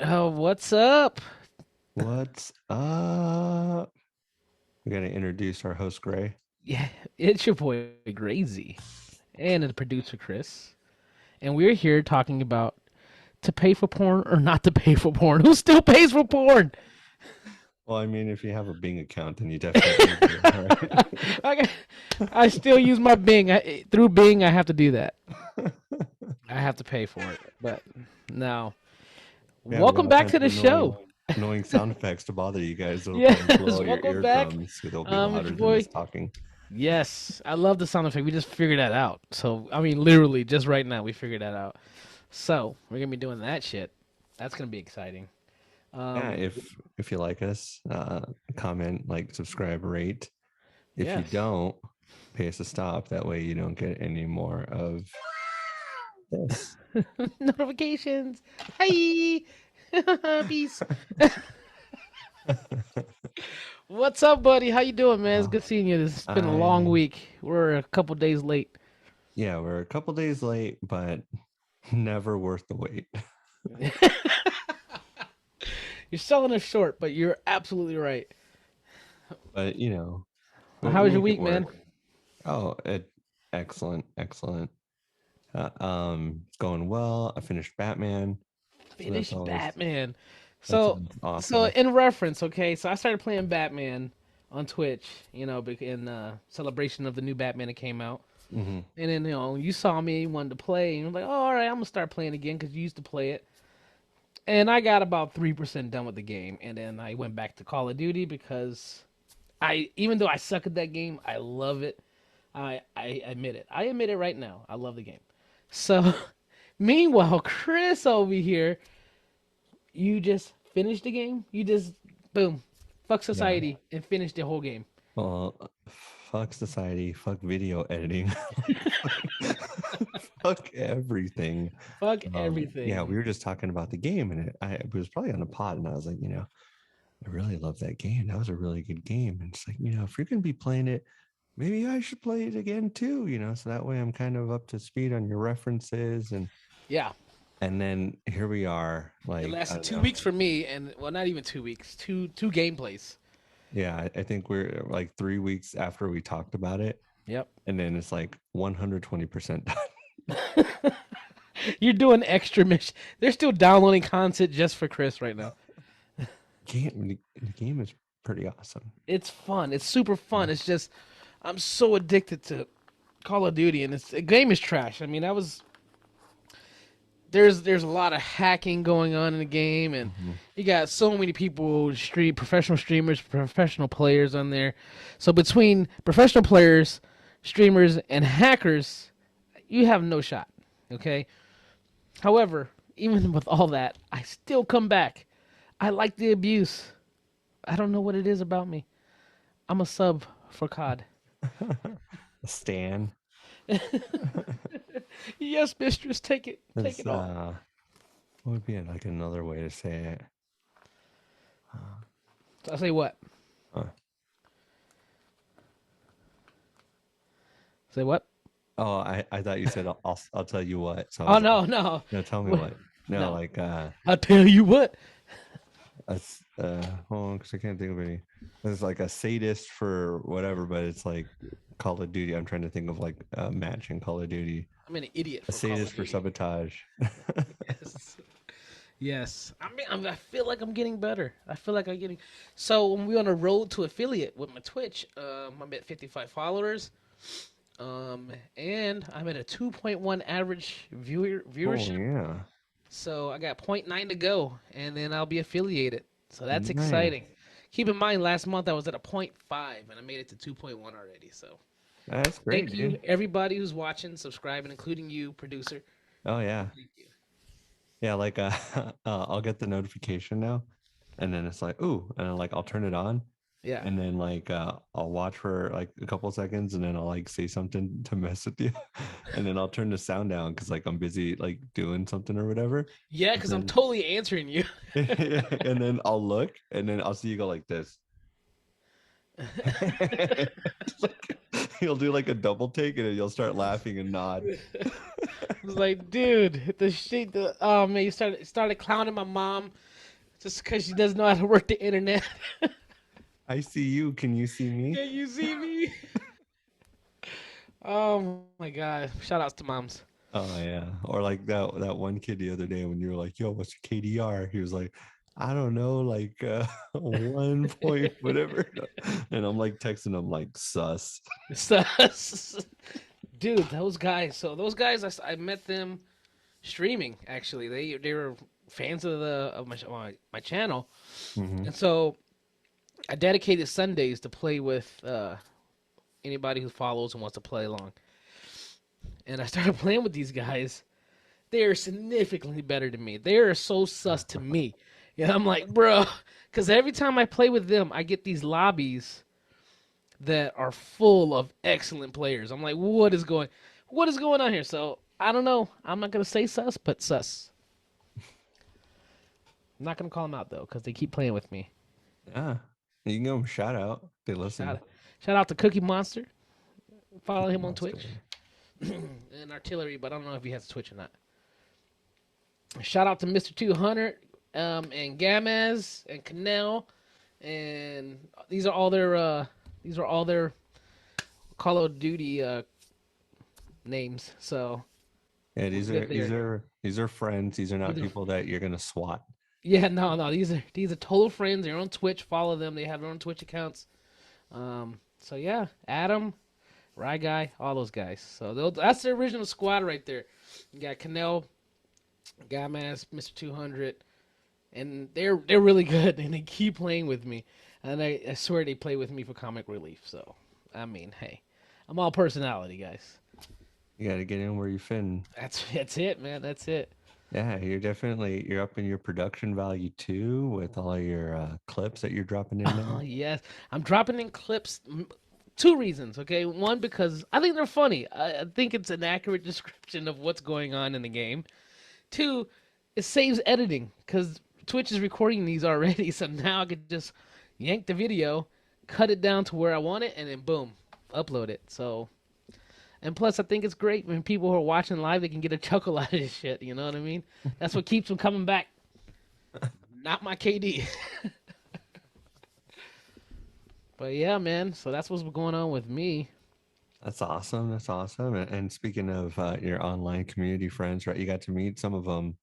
Oh, what's up? What's up? We gotta introduce our host, Gray. Yeah, it's your boy Grayzee and the producer Chris, and we're here talking about to pay for porn or not to pay for porn. Who still pays for porn? Well, I mean, if you have a Bing account, then you definitely do, right? I, I still use my Bing. Through Bing, I have to do that. I have to pay for it. But no. Yeah, we Welcome gotta back find to some the show. annoying sound effects to bother you guys. That'll probably Yes, blow out your welcome back. eardrums, so they'll be It's louder your than boy. us talking. Yes, I love the sound effect. We just figured that out. So, I mean, literally, just right now, we figured that out. So we're gonna be doing that shit. That's gonna be exciting. Yeah, Um, if you like us, comment, like, subscribe, rate. If you yes. don't, pay us a stop. That way, you don't get any more of this. Notifications. Hi. Peace. What's up, buddy? How you doing, man? It's Uh, good seeing you. It's been a long I week. We're a couple days late. Yeah, we're a couple days late, but never worth the wait. You're selling us short, but you're absolutely right. But How we was your make it week, man? work. Oh, excellent, excellent. It's going well. I finished Batman, so that's Finished always Batman. that's So, always so awesome. in reference, okay. So I started playing Batman on Twitch. In celebration of the new Batman that came out. Hmm. And then you saw me, wanted to play, and you're like, "Oh, all right, I'm gonna start playing again because you used to play it." And I got about 3% done with the game, and then I went back to Call of Duty because even though I suck at that game, I love it. I admit it. I admit it right now. I love the game. So, meanwhile, Chris over here, you just finished the game. You just boom, fuck Yeah. society, and finished the whole game. Well, fuck society, fuck video editing, fuck everything. Fuck Yeah, we everything. were just talking about the game, and it was probably on a pod, and I was like, I really love that game. That was a really good game. And it's like, if you're going to be playing it, maybe I should play it again too, so that way I'm kind of up to speed on your references. Yeah, And then here we are, it like, I lasted don't two know. weeks for me, and well, not even 2 weeks. Two gameplays. Yeah, I think we're like 3 weeks after we talked about it. Yep. And then it's like 120% done. You're doing extra mission. They're still downloading content just for Chris right now. The game is pretty awesome. It's fun. It's super fun. It's just I'm so addicted to Call of Duty, and the game is trash. I mean, that was there's a lot of hacking going on in the game, and Mhm. you got so many people stream professional streamers, professional players on there. So between professional players, streamers, and hackers, you have no shot. Okay. However, even with all that, I still come back. I like the abuse. I don't know what it is about me. I'm a sub for COD. Stan. Yes, mistress, take it. Take Is it all. what would be like another way to say it? So I say what? Uh, Say what? Oh, I thought you said I'll tell you what. So I Oh was like, no, no. no, tell me What? what. No, No. like I'll tell you what. hold on, because I can't think of any. It's like a sadist for whatever, but it's like Call of Duty. I'm trying to think of like a match in Call of Duty. I'm an idiot A for Call sadist of for Duty. sabotage. Yes. Yes. I feel like I'm getting better. I feel like I'm getting. So when we're on a road to affiliate with my Twitch, I'm at 55 followers. And I'm at a 2.1 average Oh viewership. yeah, So I got point 0.9 to go, and then I'll be affiliated. So that's nice. exciting. Keep in mind, last month I was at a point 0.5, and I made it to 2.1 already. So That's great, thank dude. you, everybody who's watching, subscribing, including you, producer. Oh yeah, Thank you. yeah. Like I'll get the notification now, and then it's like ooh, and then, like I'll turn it on, Yeah. and then like I'll watch for like a couple of seconds, and then I'll like say something to mess with you, and then I'll turn the sound down because like I'm busy like doing something or whatever. Yeah, And because I'm then totally answering you. and then I'll look, and then I'll see you go like this. Like, you'll do like a double take, and then you'll start laughing and nod. I was like, dude, the shit. Oh man, you started clowning my mom. just because she doesn't know how to work the internet. I see you. Can you see me? Can you see me? Oh my god! Shout outs to moms. Oh yeah. Or like that one kid the other day when you were like, "Yo, what's your KDR?" He was like, "I don't know, like 1 point whatever." And I'm like texting him like sus. So, dude, those guys. So those guys, I met them streaming. Actually, they were fans of my channel, Hmm. and so I dedicated Sundays to play with anybody who follows and wants to play along. And I started playing with these guys. They are significantly better than me. They are so sus to me. Yeah, I'm like, bro, because every time I play with them, I get these lobbies that are full of excellent players. I'm like, what is going on here? So I don't know. I'm not gonna say sus, but sus. I'm not gonna call them out though, because they keep playing with me. Yeah. You can give him a shout out. They listen. Shout shout out to Cookie Monster. Follow Cookie him on Twitch Monster. and Artillery, but I don't know if he has Twitch or not. Shout out to Mr. 200 and Gamez and Canel, and these are all their Call of Duty names. So Yeah, we're these are good these there. are these are friends. These are not These are people that you're gonna swat. Yeah, no, these are total friends. They're on Twitch. Follow them. They have their own Twitch accounts. So yeah, Adam, Rye Guy, all those guys. So that's the original squad right there. You got Canel, Gamass, Mr. 200, and they're really good, and they keep playing with me. And I swear they play with me for comic relief. So I mean, hey, I'm all personality, guys. You got to get in where you fit. In. That's it, man. That's it. Yeah, you're up in your production value too with all your clips that you're dropping in Oh now. yes, I'm dropping in clips. Two reasons, okay? One, because I think they're funny. I think it's an accurate description of what's going on in the game. Two, it saves editing because Twitch is recording these already, so now I could just yank the video, cut it down to where I want it, and then boom, upload it. So, and plus, I think it's great when people who are watching live they can get a chuckle out of this shit. You know what I mean? That's what keeps them coming back. Not my KD. But yeah, man. So that's what's going on with me. That's awesome. That's awesome. And speaking of your online community friends, right? You got to meet some of them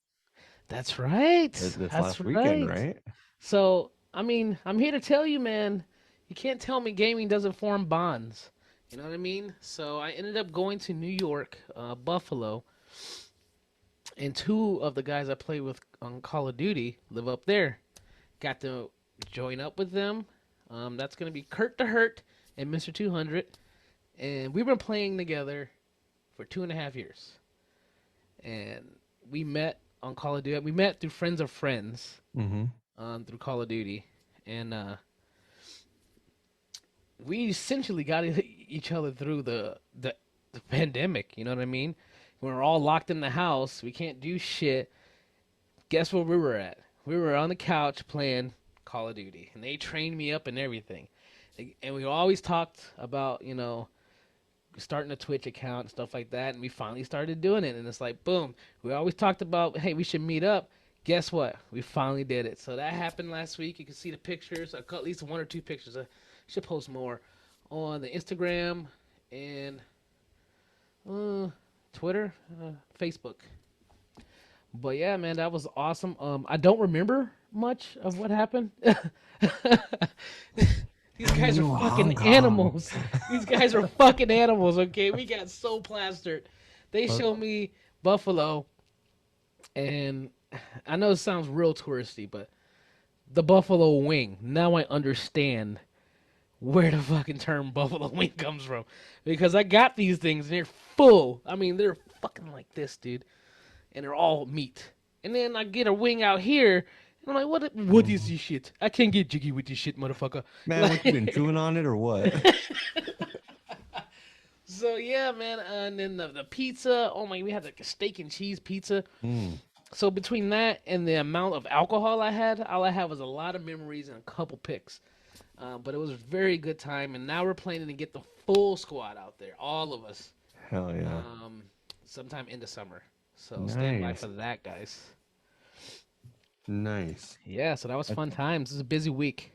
That's right. this That's last weekend, right. right? So, I mean, I'm here to tell you, man, you can't tell me gaming doesn't form bonds. You know what I mean? So, I ended up going to New York, Buffalo, and two of the guys I play with on Call of Duty live up there. Got to join up with them. That's going to be Kurt the Hurt and Mr. 200. And we've been playing together for 2.5 years. And we met on Call of Duty. We met through friends of friends Mm-hmm. through Call of Duty, and we essentially got each other through the pandemic. You know what I mean? We were all locked in the house. We can't do shit. Guess where we were at? We were on the couch playing Call of Duty, and they trained me up and everything. And we always talked about starting a Twitch account and stuff like that, and we finally started doing it. And it's like, boom. We always talked about, hey, we should meet up. Guess what? We finally did it. So that happened last week. You can see the pictures. I got at least one or two pictures. I should post more on the Instagram and uh, Twitter, Facebook. But yeah, man, that was awesome. I don't remember much of what happened. These Coming guys are to Hong fucking Kong. animals. These guys are fucking animals, okay? We got so plastered. They Well, showed me Buffalo, and I know it sounds real touristy, but the Buffalo Wing. Now I understand where the fucking term Buffalo Wing comes from. Because I got these things, and they're full. I mean, they're fucking like this, dude. And they're all meat. And then I get a wing out here, and I'm like, what is mhm. this shit? I can't get jiggy with this shit, motherfucker. Man, what you been Like, chewing on it or what? so yeah, man. And then the pizza. Oh my, we had like a steak and cheese pizza. Mm. So between that and the amount of alcohol I had, all I had was a lot of memories and a couple pics. But it was a very good time, and now we're planning to get the full squad out there, all of us, Hell yeah. um, sometime in the summer. So stand by Nice. for that, guys. Nice. Yeah, so that was That, fun times. It was a busy week.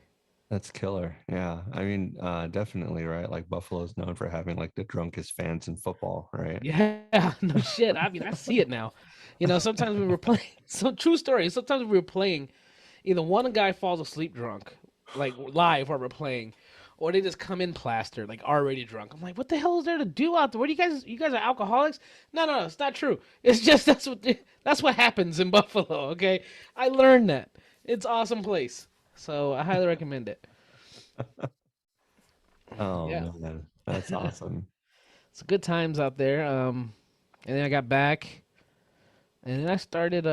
that's killer. Yeah. I mean, definitely, right? Like Buffalo's known for having like the drunkest fans in football, right? Yeah, no shit. I mean, I see it now. Sometimes we were playing. So true story. Sometimes we were playing. Either one guy falls asleep drunk, like live while we're playing, or they just come in plastered, like already drunk. I'm like, what the hell is there to do out there? What do you guys? You guys are alcoholics? No, no, no. It's not true. It's just that's what happens in Buffalo. Okay, I learned that. It's awesome place. So I highly recommend it. Oh Yeah, man, that's awesome. it's good times out there. And then I got back, and then I started.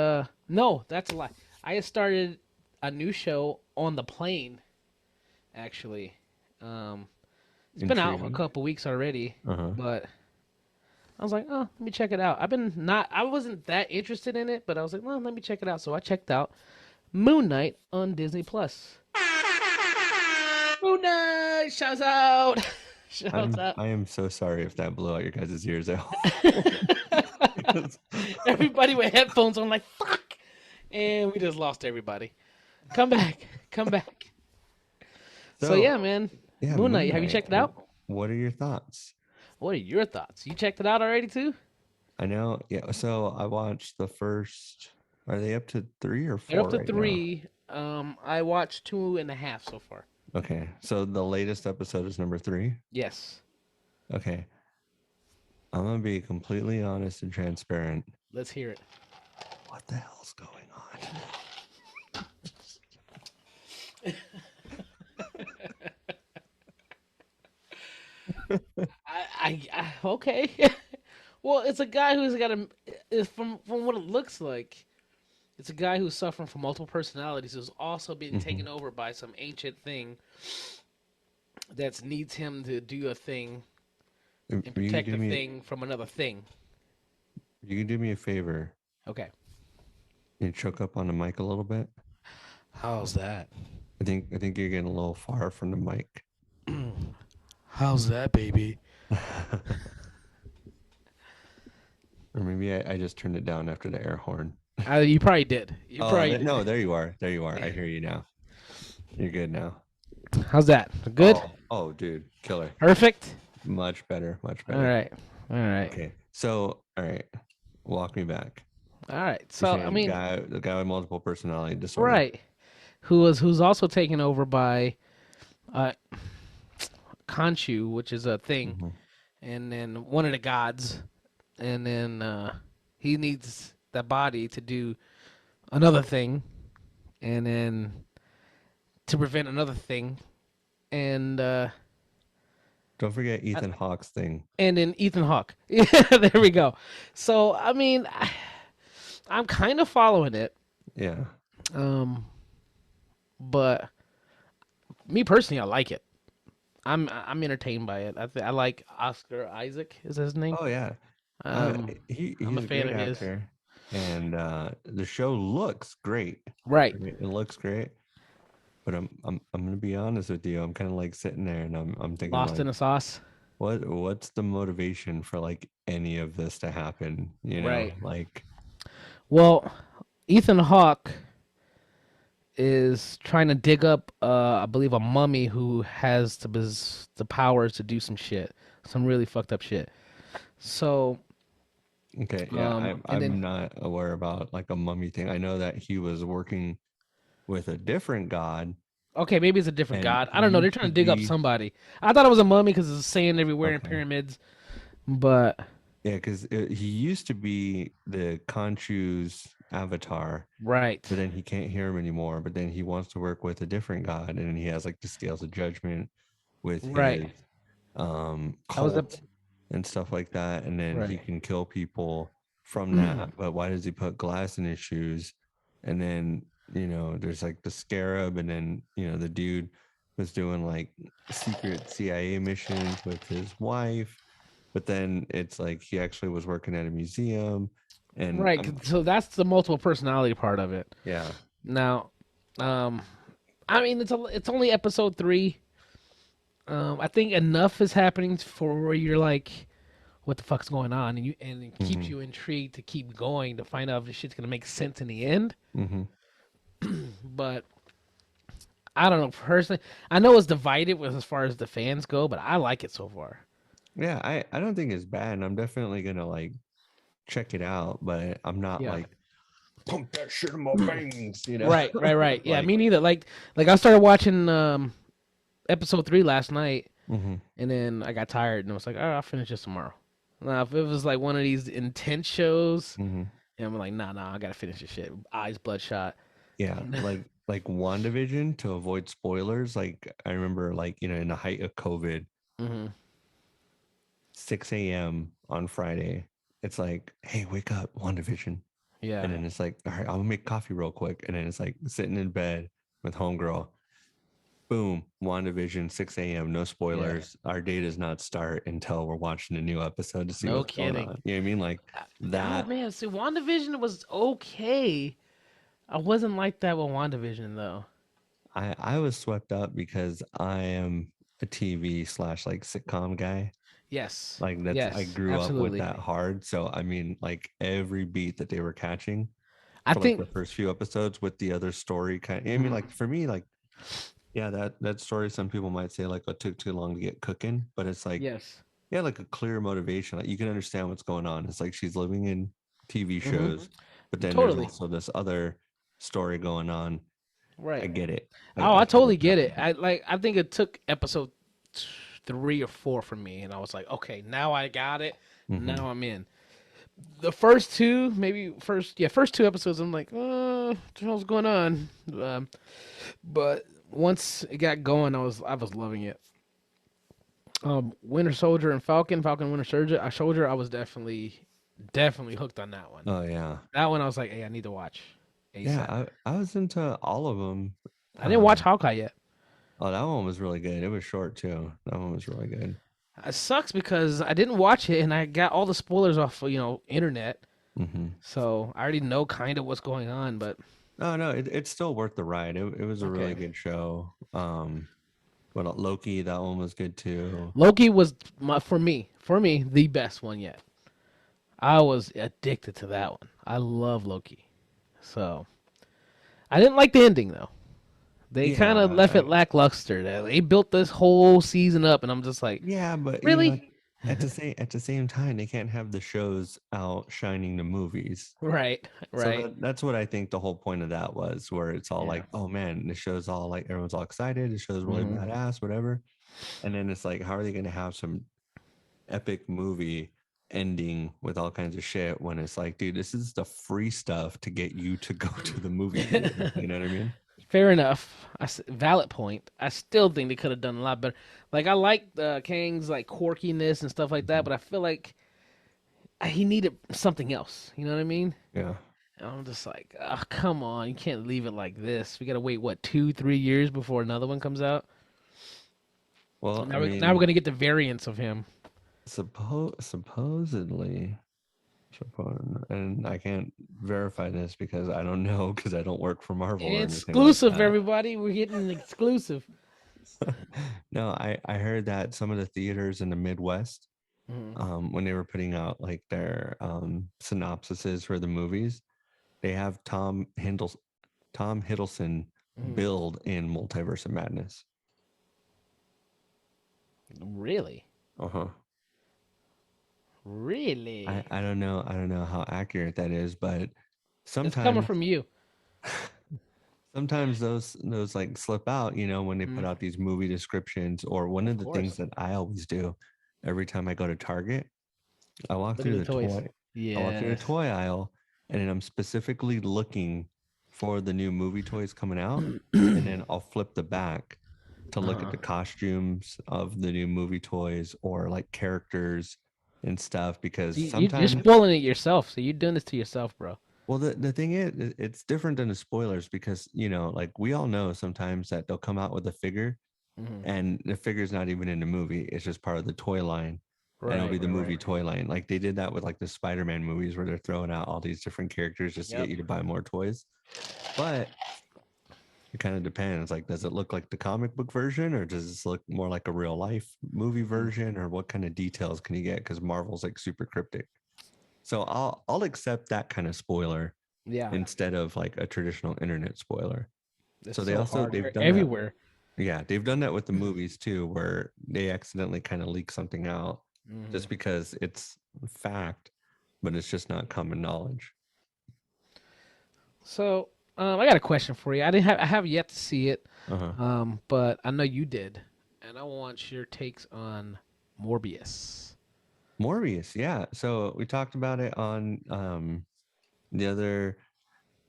No, that's a lie. I started a new show on the plane. Actually, um, it's been out a Intriguing. couple weeks already, Uh-huh. but I was like, oh, let me check it out. I wasn't that interested in it, but I was like, well, let me check it out. So I checked out Moon Knight on Disney Plus. Moon Knight, shouts out, shouts out. I am so sorry if that blew out your guys' ears at home. Because- Everybody with headphones on, like fuck, and we just lost everybody. Come back, come back. So so yeah, man, yeah, Moon Moon Knight. Have you Knight. checked it out? What are your thoughts? What are your thoughts? You checked it out already too? I know, yeah. So I watched the first. Are they up to three or They're up four to right now? three. I watched two and a half so far. Okay, so the latest episode is number three. Yes, Okay, I'm gonna be completely honest and transparent. let's hear it. What the hell's going on? Okay. Well, it's a guy who's got a. From what it looks like, it's a guy who's suffering from multiple personalities who's also being Hmm. taken over by some ancient thing that needs him to do a thing and You can protect do a me. thing from another thing. You can do me a favor. Okay. You choke up on the mic a little bit. How's that? I think you're getting a little far from the mic. How's that, baby? Or maybe I just turned it down after the air horn. You probably did. You Oh probably did. no, there you are. There you are. I Yeah. hear you now. You're good now. How's that? Good? Oh, dude, killer. Perfect? Much better, much All better. right. All right. Okay, so all right, walk me back. All right. You're So, I saying mean, the guy with multiple personality disorder. right. Who's also taken over by uh Khonshu, which is a thing, Hmm. and then one of the gods, and then he needs that body to do another thing, and then to prevent another thing, and Don't forget Ethan Hawke's thing. and then Ethan Hawke. Yeah, there we go. So I mean, I'm kind of following it, Yeah. um, but me personally, I like it. I'm entertained by it. I like Oscar Isaac is his name. Oh yeah. Um, I'm a He's a fan great of his. actor, and the show looks great. Right. Right? It looks great. But I'm gonna be honest with you. I'm kind of like sitting there, and I'm thinking Lost in like, the sauce. what's the motivation for like any of this to happen? You know, Right. like Well, Ethan Hawke is trying to dig up, I believe, a mummy who has the powers to do some shit, some really fucked up shit. So, okay, yeah, and I'm then not aware about like a mummy thing. I know that he was working with a different god, okay, maybe it's a different and god. he I don't know. They're used to trying to dig up be somebody. I thought it was a mummy because it's saying everywhere in okay. pyramids, but Yeah, because he used to be the Khonshu's avatar, right, but then he can't hear him anymore. But then he wants to work with a different god, and then he has like the scales of judgment with right. his That was the cult and stuff like that, and then he right. can kill people from that. But why does he put glass in his shoes? And then there's like the scarab, and then the dude was doing like secret CIA missions with his wife, but then it's like he actually was working at a museum, and Right. I'm So that's the multiple personality part of it. yeah. Now, I mean, it's only episode three. I think enough is happening for where you're like, what the fuck's going on, and it keeps Hmm. you intrigued to keep going to find out if this shit's gonna make sense in the end. Hmm. but I don't know personally. I know it's divided with as far as the fans go, but I like it so far. Yeah, I don't think it's bad. And I'm definitely gonna like check it out, but I'm not Yeah. like pump that shit in my veins, you know? Right, right, right. Yeah, Like, me neither. Like I started watching episode 3 last night, mhm, and then I got tired, and I was like, oh, I'll finish this tomorrow. Now, if it was like one of these intense shows, mhm. and I'm like, nah, I gotta finish this shit. Eyes bloodshot. Yeah, like WandaVision to avoid spoilers. Like I remember like, in the height of COVID, Hmm. 6 a.m. on Friday, it's like, hey, wake up, WandaVision. And Yeah. then it's like, all right, I'll make coffee real quick. And then it's like sitting in bed with homegirl. Boom, WandaVision, 6 a.m. No Yeah. spoilers. Our day does not start until we're watching a new episode to see No what's going kidding. on. You know what I mean? Like Oh that. man, see, WandaVision was okay. I wasn't like that with WandaVision though. I was swept up because I am a TV slash like sitcom guy. Yes. Like I Yes. grew up with Absolutely. that hard. So I mean, like every beat that they were catching I for like the think. first few episodes with the other story kind of, I mean, Mhm. like for me, like, yeah, that story, some people might say like it took too long to get cooking, but it's like, Yes. yeah, like a clear motivation. Like you can understand what's going on. It's like she's living in TV Hmm. shows, but then there's Totally. also this other story going on. I Right. get it. Oh, I I feel totally what's get it. happening. I think it took episode 3 or 4 for me, and I was like, okay, now I got it. Hmm. Now I'm in. The first two, maybe first 2 episodes, I'm like, what the hell's going on? But once it got going, I was loving it. Winter Soldier and Falcon Winter Soldier, I was definitely hooked on that one. Oh yeah. That one I was like, hey, I need to watch Yeah, ASAP. I was into all of them. I didn't watch Hawkeye yet. Oh, that one was really good. It was short too. That one was really good. It sucks because I didn't watch it and I got all the spoilers off internet, Hmm. so I already know kind of what's going on. But No, no, it's still worth the ride. It was a really okay, good show. But Loki, that one was good too. Loki was for me the best one yet. I was addicted to that one. I love Loki. So I didn't like the ending though. They kind of Yeah, left it lackluster. They built this whole season up, and I'm just like, yeah, but really? at the same time, they can't have the shows outshining the movies. Right, So right. that's what I think the whole point of that was, where it's all Yeah. like, oh man, the show's all like everyone's all excited, the show's really Hmm. badass, whatever. And then it's like, how are they going to have some epic movie ending with all kinds of shit when it's like, dude, this is the free stuff to get you to go to the movie theater. You know what I mean? Fair enough. Valid point. I still think they could have done a lot better. Like I like Kang's like quirkiness and stuff like that, Mhm. but I feel like he needed something else. You know what I mean? Yeah. And I'm just like, oh, come on, you can't leave it like this. We gotta wait what 2, 3 years before another one comes out. Well, I Now we're mean, gonna get the variants of him. supposedly, and I can't verify this because I don't know because I don't work for Marvel or anything like Exclusive, that. everybody. We're getting an exclusive. No, I heard that some of the theaters in the Midwest, Hmm. when they were putting out like their synopsises for the movies, they have Tom Hiddleston Hmm. build in Multiverse of Madness. Really, Uh-huh. really. I don't know how accurate that is, but It's coming sometimes from you. sometimes those like slip out, when they put Mm, out these movie descriptions. Or one of of the things course. that I always do every time I go to Target, I walk Look at through the the toys. toy I walk through the Yes. toy aisle, and then I'm specifically looking for the new movie toys coming out, and then I'll flip the back to look at Uh-huh. the costumes of the new movie toys or like characters and stuff, because See, you're sometimes, spoiling it yourself. So you're doing this to yourself, bro. well, the thing is, it's different than the spoilers because, like we all know sometimes that they'll come out with a figure Hmm. and the figure's not even in the movie. It's just part of the toy line. And it'll Right, be the right, right. movie toy line. Like they did that with like the Spider-Man movies where they're throwing out all these different characters just to get Yep. you to buy more toys. But it kind of depends. Like, does it look like the comic book version, or does this look more like a real life movie Mm. version, or what kind of details can you get? Because Marvel's like super cryptic. So I'll accept that kind of spoiler Yeah. instead of like a traditional internet spoiler. It's So they so also hard. they've They're done that. everywhere. Yeah, they've done that with the movies too, where they accidentally kind of leak something out Hmm. just because it's fact, but it's just not common knowledge. So I got a question for you. I have yet to see it, Uh-huh. but I know you did, and I want your takes on Morbius. Morbius, yeah. So we talked about it on the other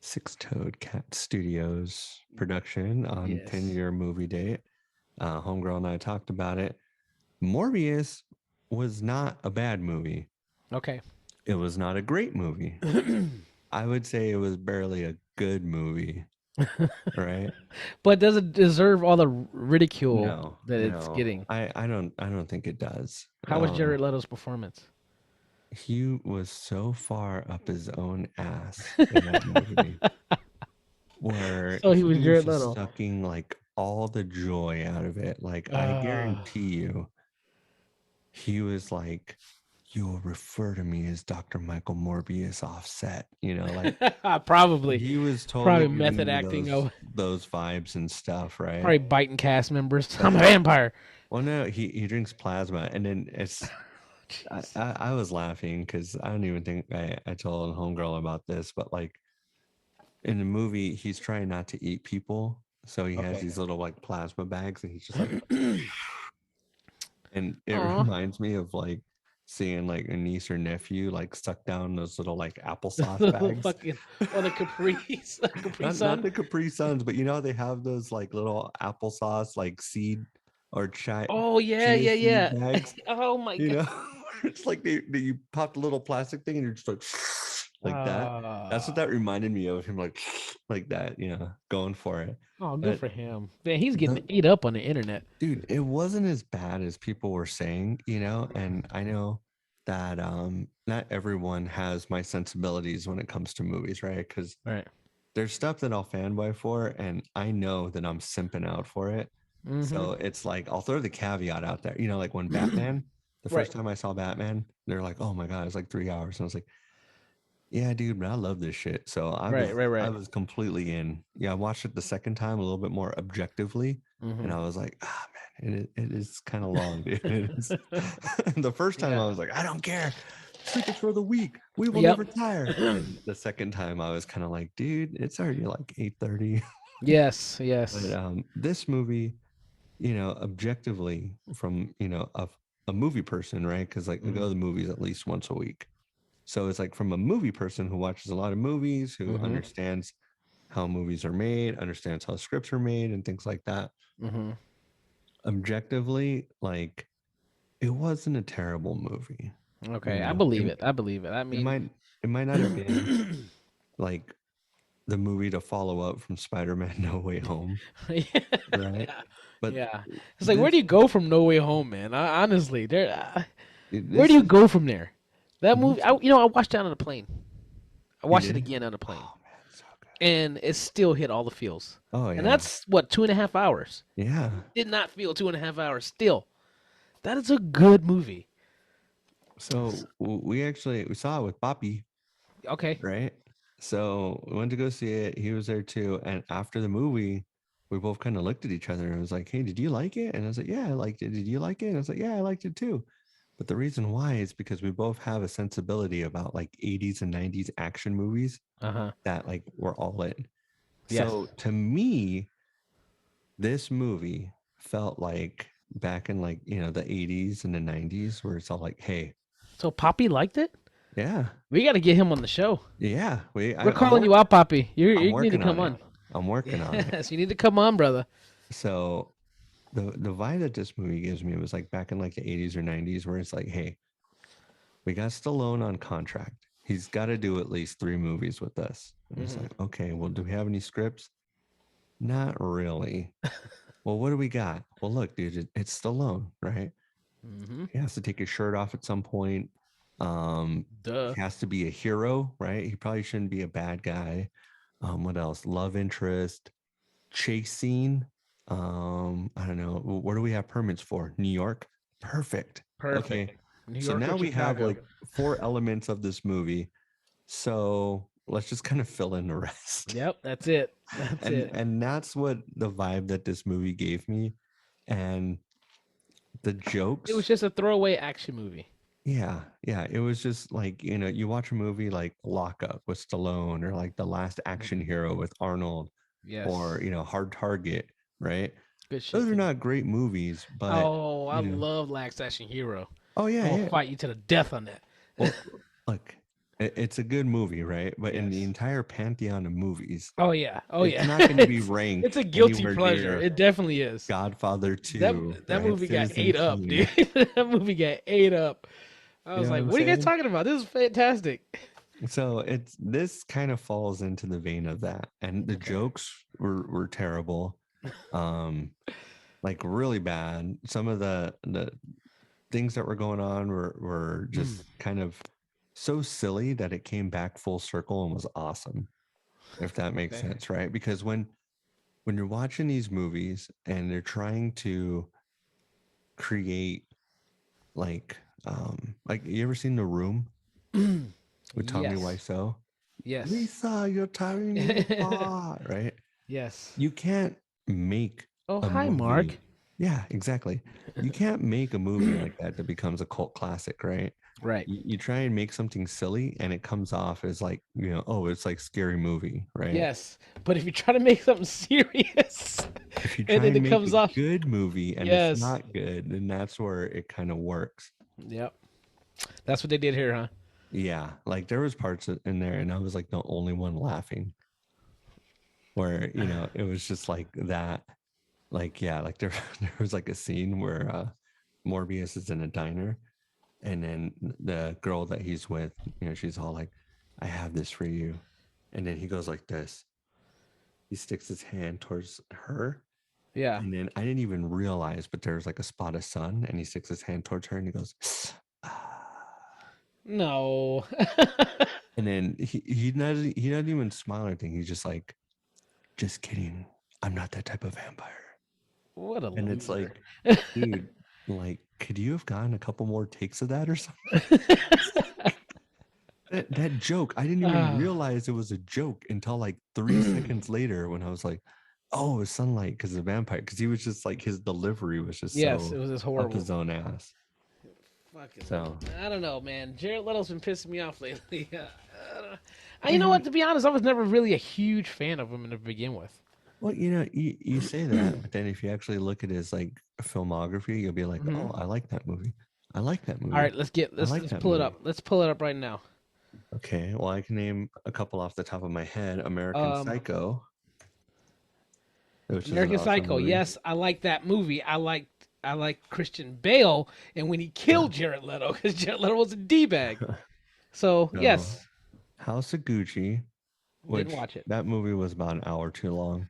Six Toed Cat Studios production on Yes. 10-year movie date. Homegirl and I talked about it. Morbius was not a bad movie. Okay. It was not a great movie. I would say it was barely a good movie, right? But does it deserve all the ridicule No, that it's no. getting? I don't think it does. How was Jared Leto's performance? He was so far up his own ass in that movie where So he was he was Jared just Leto. sucking like all the joy out of it. Like I Uh, guarantee you, he was like, "You'll refer to me as Dr. Michael Morbius offset," like probably, he was totally probably giving method me acting those of those vibes and stuff, right? probably biting cast members. I'm a vampire. Well, no, he drinks plasma, and then Jeez. I was laughing because I don't even think I told homegirl about this, but like in the movie, he's trying not to eat people, so he has Okay. these little like plasma bags, and he's just like, and it Aw. reminds me of like seeing like a niece or nephew like suck down those little like applesauce The bags. fucking or the Capri's Capri Not Sun. the Capri Suns, but they have those like little applesauce like seed or Oh yeah, chia yeah, seed yeah. bags. Oh my you god. know it's like you pop the little plastic thing and you're just like like that. That's what Uh, that reminded me of him, like like that, going for it. oh, good But for him. Man, he's getting the ate up on the internet. dude, it wasn't as bad as people were saying, and I know that not everyone has my sensibilities when it comes to movies, right? Because Right. there's stuff that I'll fanboy for, and I know that I'm simping out for it. Mm-hmm. So it's like I'll throw the caveat out there. Like when Batman, the Right. first time I saw Batman, they're like, "Oh my god, it's like 3 hours," and I was like, "Yeah, dude, but I love this shit." So I Right. was Right. I Right. was completely in. Yeah, I watched it the second time a little bit more objectively, and Mm-hmm. I was like, "Ah, man, it is kind of long, dude." It is. The first time I Yeah. was like, "I don't care, tickets for the week, we will Yep. never tire." And the second time I was kind of like, "Dude, it's already like 8:30." Yes. But Yes. this movie, objectively from a movie person, right? Because like we go Mm-hmm. to the movies at least once a week. So it's like from a movie person who watches a lot of movies, who Mm-hmm. understands how movies are made, understands how scripts are made, and things like that. Mm-hmm. Objectively, like it wasn't a terrible movie. You Okay, I know, believe it, it. I believe it. I it mean, might it might not have been like the movie to follow up from Spider-Man No Way Home, yeah, right? But yeah. It's like, where do this you go from No Way Home, man? Honestly, there. Where do this you is go from there? That movie, this I watched it on a plane. I you watched it did. again on a plane, Oh man, so good. and it still hit all the feels. Oh And yeah, that's what 2.5 hours. yeah. Did not feel 2.5 hours. Still, that is a good movie. So we saw it with Poppy, Okay. right? So we went to go see it. He was there too. And after the movie, we both kind of looked at each other and was like, "Hey, did you like it?" And I was like, "Yeah, I liked it. Did you like it?" And I was like, "Yeah, I liked it too." But the reason why is because we both have a sensibility about like 80s and 90s action movies Uh huh. that like we're all in. Yes. So to me, this movie felt like back in like, the 80s and the 90s where it's all like, "Hey, So Poppy liked it. yeah, We got to get him on the show. yeah, We're calling you out, Poppy. I'm You need to working come on it. on. I'm working on it." Yes, you need to come on, brother. So the vibe that this movie gives me was like back in like the 80s or 90s where it's like, "Hey, we got Stallone on contract. He's got to do at least 3 movies with us." And it's Hmm. like, "Okay, well, do we have any scripts?" Not really. Well, what do we got? Well, look, dude, it's Stallone, right? Hmm. He has to take his shirt off at some point. Duh. He has to be a hero, right? He probably shouldn't be a bad guy. What else? Love interest, chase scene. I don't know. What do we have permits for? New York? Perfect. Okay. Perfect. New So York or now we have Chicago. like 4 elements of this movie. So let's just kind of fill in the rest. Yep, that's it. That's and it. and that's what the vibe that this movie gave me. And the It was jokes, just a throwaway action movie. yeah, it was just like, you watch a movie like Lock Up with Stallone, or like The Last Action Mhm. Hero with Arnold, or Yes, Hard Target, right? good shit Those are too. not great movies, but Oh, I you know love Last Action Hero. oh I yeah, will yeah. fight you to the death on that. Well, look, it's a good movie, right? But in the Yes. entire pantheon of movies, Oh yeah. Oh it's yeah. not going to be It's a ranked guilty anywhere pleasure. near It definitely is. Godfather That 2, that right? movie got Citizen ate up, dude. Kane. That movie got ate up. I You was know what like, I'm "What are you guys saying? talking about? This is fantastic." So it's this kind of falls into the vein of that. And the Okay. jokes were terrible. Um like really bad. Some of the things that were going on were Mm, just kind of so silly that it came back full circle and was awesome, if that makes okay. sense, right? Because when you're watching these movies and they're trying to create like you ever seen The Room with Tommy Yes. Wiseau? Yes. Lisa, you're tearing me apart, right? Yes. You can't make Oh, a hi, Mark. movie. Yeah, exactly. You can't make a movie like that that becomes a cult classic, right? Right. You try and make something silly and it comes off as like, oh, it's like scary movie, right? Yes. But if you try to make something serious If you and try then and it make comes a off, good movie and it's yes. not good, then that's where it kind of works. Yep. That's what they did here, huh? Yeah, like there was parts in there and I was like the only one laughing, where it was just like that. Like, yeah, like there there was like a scene where Morbius is in a diner, and then the girl that he's with, she's all like, I have this for you. And then he goes like this. He sticks his hand towards her. Yeah. And then I didn't even realize, but there's like a spot of sun, and he sticks his hand towards her and he goes, ah. No. And then he doesn't even smile or anything. He's just like, just kidding. I'm not that type of vampire. What a And it's loser. like, dude, like, could you have gotten a couple more takes of that or something? That joke, I didn't even Ah, realize it was a joke until like 3 seconds later, when I was like, oh, it's sunlight because the vampire. Because he was just like, his delivery was just yes, it so was just up horrible. his own ass. Fucking, So, I don't know, man. Jared Leto's been pissing me off lately. You know what? and To be honest, I was never really a huge fan of him to begin with. well, you say that, but then if you actually look at his like filmography, you'll be like, Hmm. oh, I like that movie. I like that All right, movie. I like let's that pull it movie. up. Let's pull it up right now. Okay, well, I can name a couple off the top of my head. American Um, Psycho, which is an American awesome Psycho. movie. Yes, I like that movie. I like Christian Bale, and when he Yeah. killed Jared Leto, because Jared Leto was a d bag. So No, yes, House of Gucci, didn't which watch it. that movie was about an hour too long.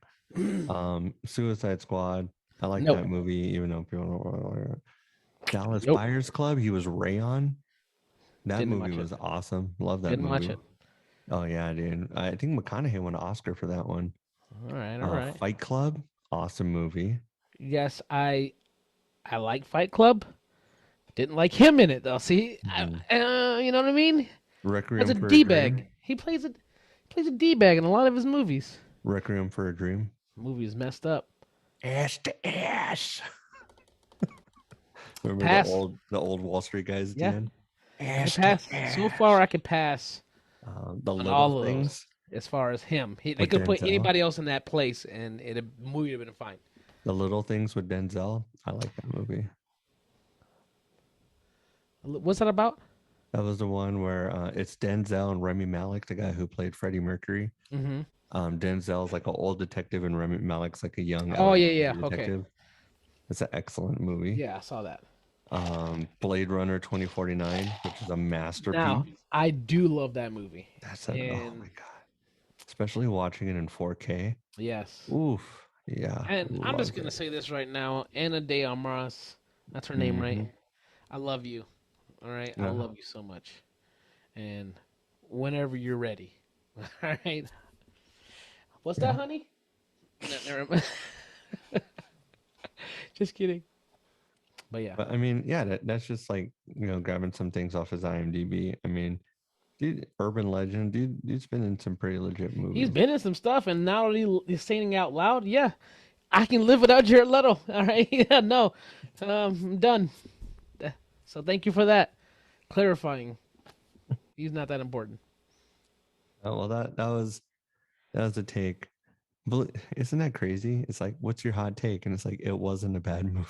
Suicide Squad, I like Nope. that movie, even though people don't like it. Dallas Nope. Buyers Club, he was Rayon. That Didn't movie watch it. was awesome. Love that Didn't watch movie. it. Oh yeah, dude. I think McConaughey won an Oscar for that one. All right. All right. Fight Club, awesome movie. Yes, I like Fight Club. Didn't like him in it though. See, Mhm. you know what I mean? As Requiem a for a d bag, Dream. he plays a d bag in a lot of his movies. Requiem for a Dream. Movies messed up. Ass to ass. Remember Pass. the old Wall Street guys at the Yeah, end? I Ass to pass. So far, ass. I could pass The on Little all of those. Things As far as him, they with could put Denzel. anybody else in that place, and it movie would have been fine. The Little Things with Denzel. I like that movie. What's that about? That was the one where it's Denzel and Remy Malik, the guy who played Freddie Mercury. Mm-hmm. Denzel's like an old detective, and Remy Malek's like a young Oh yeah, LAPD yeah. Okay. detective. It's an excellent movie. Yeah, I saw that. Blade Runner 2049, which is a Now, masterpiece. I do love that movie, Oh my and god, especially watching it in 4K. yes, Oof, yeah, and I'm just loved gonna it. say this right now. Anna De Armas, that's her name, right? Hmm. I love you. All right, I Yeah, love you so much. And whenever you're ready, all right. What's yeah. that, honey? No, never mind. Just kidding. But yeah. But I mean, yeah, that's just like grabbing some things off his IMDb. I mean, dude, urban legend, dude's been in some pretty legit He's movies. been in some stuff, and now that he's saying it out loud, yeah, I can live without Jared Leto. All right, yeah, no, I'm done. So thank you for that clarifying. He's not that important. Oh, well, that was a take. But isn't that crazy? It's like, what's your hot take? And it's like, it wasn't a bad movie.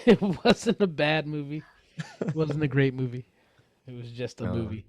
It wasn't a bad movie. It wasn't a great movie. It was just a No, movie.